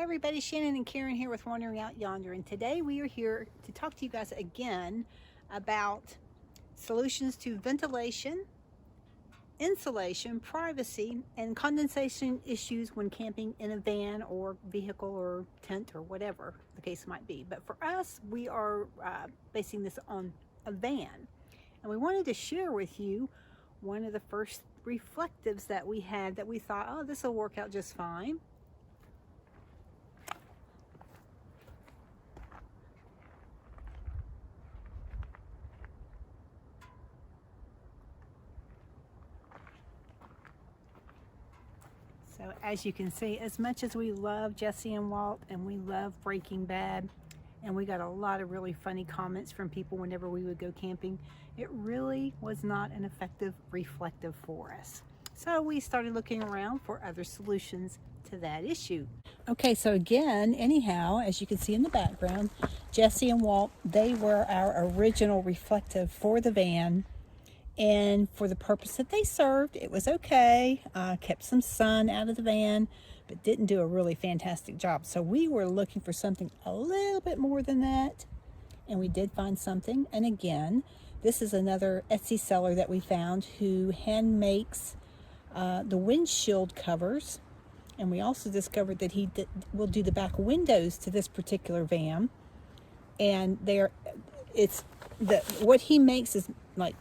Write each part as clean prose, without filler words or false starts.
everybody, Shannon and Karen here with Wandering Out Yonder, and today we are here to talk to you guys again about solutions to ventilation, insulation, privacy, and condensation issues when camping in a van or vehicle or tent or whatever the case might be. But for us, we are basing this on a van, and we wanted to share with you one of the first reflectives that we had that we thought, oh, this will work out just fine. So as you can see, as much as we love Jesse and Walt and we love Breaking Bad, and we got a lot of really funny comments from people whenever we would go camping, it really was not an effective reflective for us. So we started looking around for other solutions to that issue. Okay, so again, anyhow, as you can see in the background, Jesse and Walt, they were our original reflective for the van. And for the purpose that they served, it was okay. Kept some sun out of the van, but didn't do a really fantastic job. So we were looking for something a little bit more than that, and we did find something. And again, this is another Etsy seller that we found who hand makes the windshield covers. And we also discovered that he will do the back windows to this particular van. And what he makes is like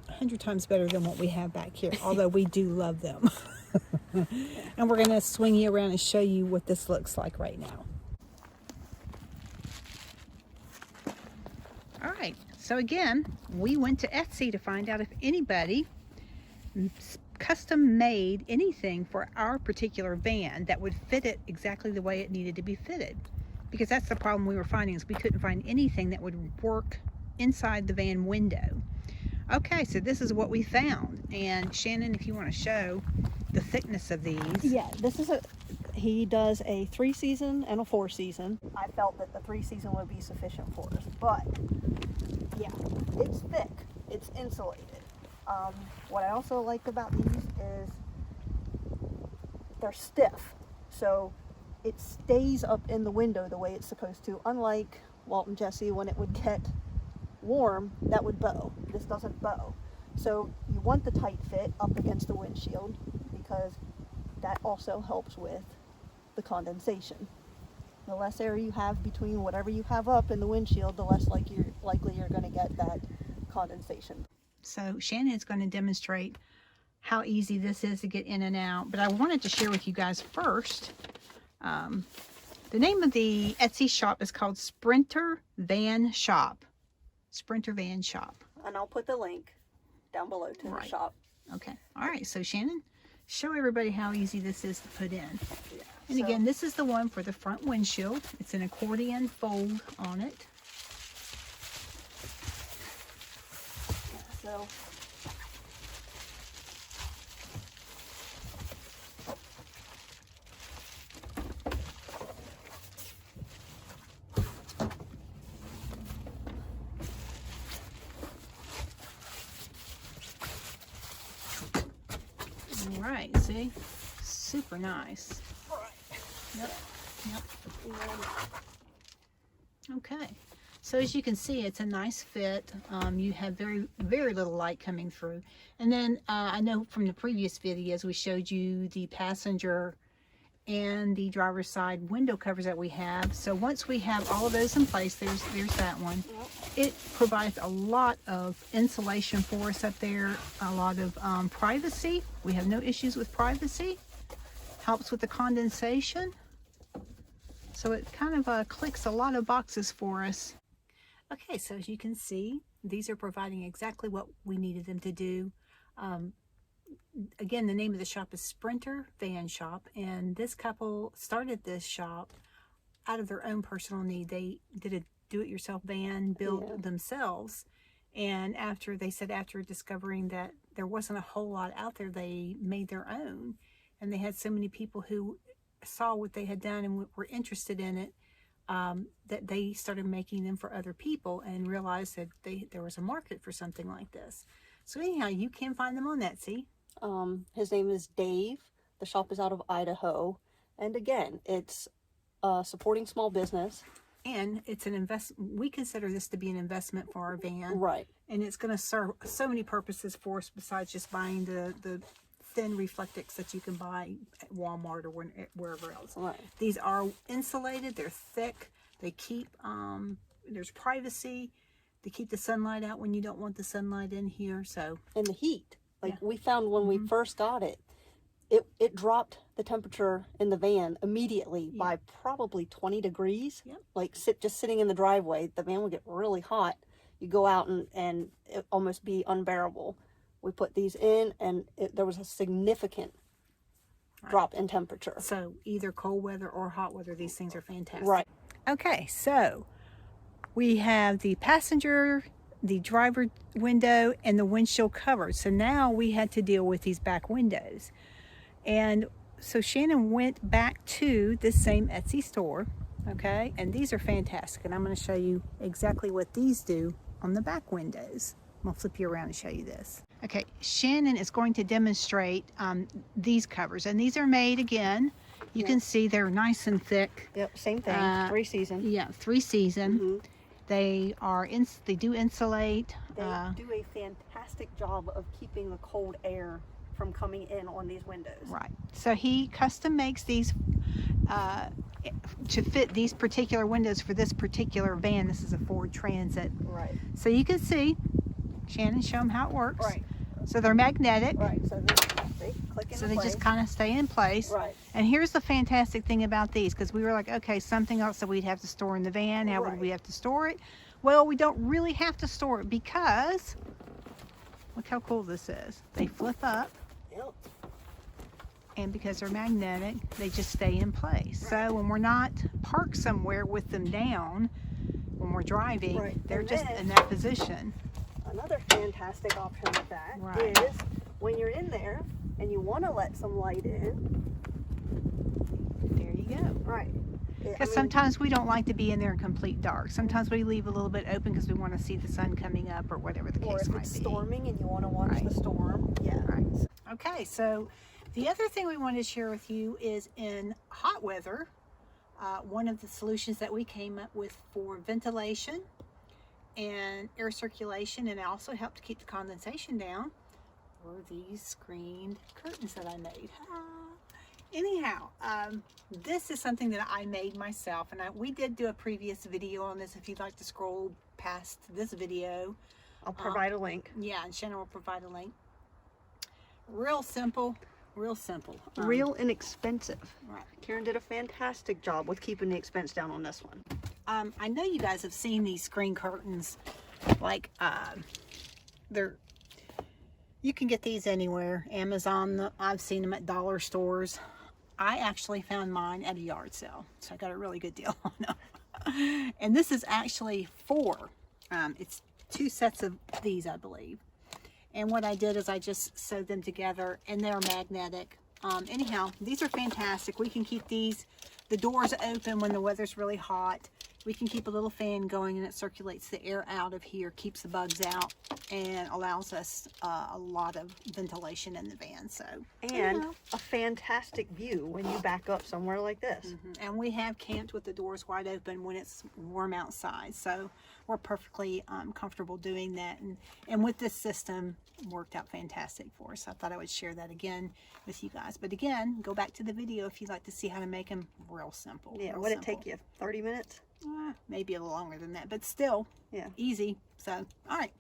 100 times better than what we have back here, although we do love them. And we're going to swing you around and show you what this looks like right now. All right, so again, we went to Etsy to find out if anybody custom made anything for our particular van that would fit it exactly the way it needed to be fitted, because that's the problem we were finding, is we couldn't find anything that would work inside the van window. Okay, so this is what we found. And Shannon, if you want to show the thickness of these. Yeah, he does a 3-season and a 4-season. I felt that the 3-season would be sufficient for us, but yeah, it's thick, it's insulated. What I also like about these is they're stiff, so it stays up in the window the way it's supposed to, unlike Walt and Jesse, when it would get warm, that would bow. This doesn't bow. So you want the tight fit up against the windshield, because that also helps with the condensation. The less air you have between whatever you have up in the windshield, the less likely you're going to get that condensation. So Shannon is going to demonstrate how easy this is to get in and out, but I wanted to share with you guys first. The name of the Etsy shop is called Sprinter Van Shop. Sprinter Van Shop. And I'll put the link down below to the shop. Okay. All right. So Shannon, show everybody how easy this is to put in. Yeah. And again, this is the one for the front windshield. It's an accordion fold on it. Yeah, so Right, see? Super nice. Yep. Okay. So as you can see, it's a nice fit. You have very, very little light coming through. And then I know from the previous videos, we showed you the passenger and the driver's side window covers that we have. So once we have all of those in place, there's that one. It provides a lot of insulation for us up there, a lot of privacy. We have no issues with privacy. Helps with the condensation. So it kind of clicks a lot of boxes for us. Okay, so as you can see, these are providing exactly what we needed them to do. Again, the name of the shop is Sprinter Van Shop, and this couple started this shop out of their own personal need. They did a do-it-yourself van build themselves, and after discovering that there wasn't a whole lot out there, they made their own, and they had so many people who saw what they had done and were interested in it, that they started making them for other people and realized that there was a market for something like this. So anyhow, you can find them on Etsy. His name is Dave. The shop is out of Idaho. And again, it's supporting small business. And it's an we consider this to be an investment for our van. Right. And it's going to serve so many purposes for us besides just buying the thin Reflectix that you can buy at Walmart or wherever else. Right. These are insulated, they're thick, they keep, there's privacy, they keep the sunlight out when you don't want the sunlight in here, so. And the heat. Like Yeah. we found when we first got it, it dropped the temperature in the van immediately by probably 20 degrees. Yep. Like just sitting in the driveway, the van would get really hot. You go out and it almost be unbearable. We put these in and there was a significant drop in temperature. So either cold weather or hot weather, these things are fantastic. Right. Okay, so we have the passenger, the driver window, and the windshield covered. So now we had to deal with these back windows. And so Shannon went back to this same Etsy store, okay? And these are fantastic. And I'm going to show you exactly what these do on the back windows. I'm going to flip you around and show you this. Okay, Shannon is going to demonstrate these covers. And these are made, again, you can see they're nice and thick. Yep, same thing, 3 season. Yeah, 3 season. Mm-hmm. They do insulate. They do a fantastic job of keeping the cold air from coming in on these windows. Right. So he custom makes these to fit these particular windows for this particular van. This is a Ford Transit. Right. So you can see, Shannon, show them how it works. Right. So they're magnetic. Right. So they click into So they place. just kind of stay in place. Right. And here's the fantastic thing about these, because we were like, okay, something else that we'd have to store in the van. How would we have to store it? Well, we don't really have to store it because, look how cool this is. They flip up. Yep. And because they're magnetic, they just stay in place. So when we're not parked somewhere with them down, when we're driving, they're And just then in that position. Another fantastic option with that is when you're in there and you want to let some light in. There you go. Right. Because sometimes we don't like to be in there in complete dark. Sometimes we leave a little bit open because we want to see the sun coming up or whatever the case might be. Or if it's storming and you want to watch the storm. Yeah. Right. Okay, so the other thing we wanted to share with you is in hot weather, one of the solutions that we came up with for ventilation and air circulation, and it also helped to keep the condensation down, were these screened curtains that I made. Anyhow, this is something that I made myself, and we did do a previous video on this. If you'd like to scroll past this video, I'll provide a link. Yeah, and Shannon will provide a link. Real simple, real simple. Real inexpensive. Right. Karen did a fantastic job with keeping the expense down on this one. I know you guys have seen these screen curtains, like you can get these anywhere. Amazon, I've seen them at dollar stores. I actually found mine at a yard sale, so I got a really good deal on them. And this is actually 4. It's 2 sets of these, I believe. And what I did is I just sewed them together, and they're magnetic. Anyhow, these are fantastic. We can keep the doors open when the weather's really hot. We can keep a little fan going, and it circulates the air out of here, keeps the bugs out, and allows us a lot of ventilation in the van. So, and a fantastic view when you back up somewhere like this. And we have camped with the doors wide open when it's warm outside, so we're perfectly comfortable doing that. And with this system, it worked out fantastic for us. I thought I would share that again with you guys. But again, go back to the video if you'd like to see how to make them real simple. Yeah, would it take you 30 minutes? Maybe a little longer than that, but still, easy. So, all right.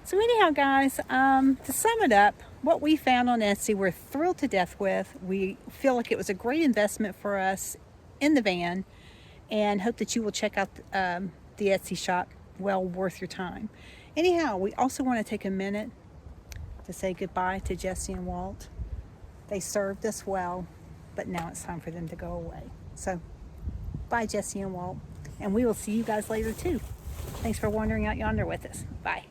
So anyhow, guys, to sum it up, what we found on Etsy, we're thrilled to death with. We feel like it was a great investment for us in the van, and hope that you will check out the Etsy shop. Well worth your time. Anyhow, we also want to take a minute to say goodbye to Jesse and Walt. They served us well, but now it's time for them to go away. So, bye, Jesse and Walt, and we will see you guys later too. Thanks for wandering out yonder with us. Bye.